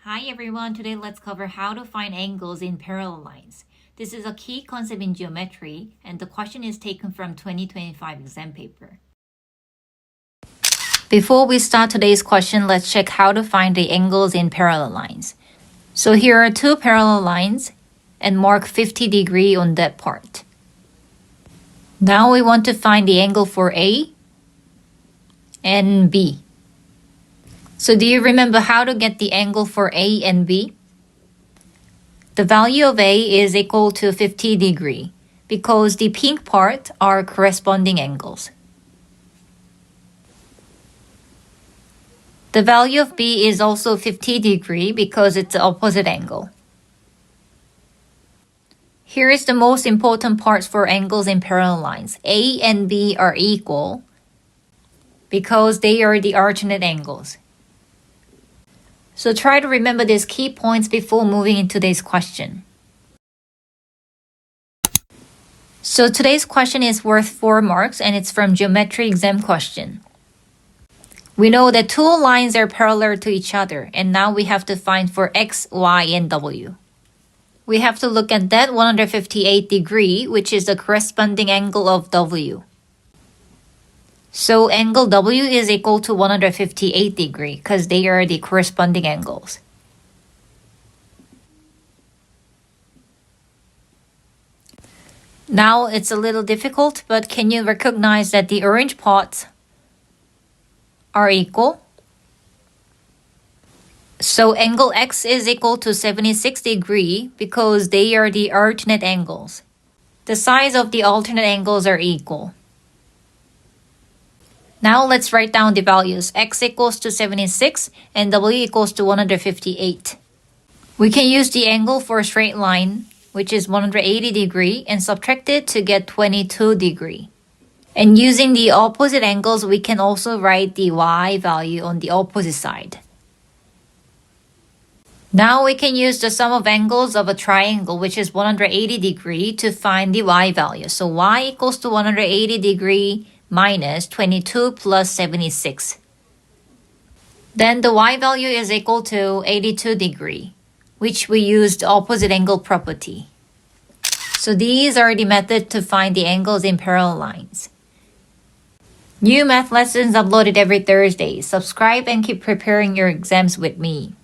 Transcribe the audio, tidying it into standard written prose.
Hi everyone, today let's cover how to find angles in parallel lines. This is a key concept in geometry and the question is taken from 2025 exam paper. Before we start today's question, let's check how to find the angles in parallel lines. So here are two parallel lines and mark 50 degree on that part. Now we want to find the angle for A and B. So do you remember how to get the angle for A and B? The value of A is equal to 50 degree because the pink part are corresponding angles. The value of B is also 50 degree because it's the opposite angle. Here is the most important part for angles in parallel lines. A and B are equal because they are the alternate angles. So try to remember these key points before moving into today's question. So today's question is worth 4 marks and it's from Geometry exam question. We know that two lines are parallel to each other and now we have to find for X, Y, and W. We have to look at that 158 degree, which is the corresponding angle of W. So angle W is equal to 158 degree because they are the corresponding angles. Now it's a little difficult, but can you recognize that the orange parts are equal? So angle X is equal to 76 degree because they are the alternate angles. The size of the alternate angles are equal. Now let's write down the values. X equals to 76 and W equals to 158. We can use the angle for a straight line, which is 180 degree, and subtract it to get 22 degree. And using the opposite angles, we can also write the Y value on the opposite side. Now we can use the sum of angles of a triangle, which is 180 degree, to find the Y value. So Y equals to 180 degree minus 22 plus 76. Then the Y value is equal to 82 degree, which we used opposite angle property. So these are the methods to find the angles in parallel lines. New math lessons uploaded every Thursday. Subscribe and keep preparing your exams with me.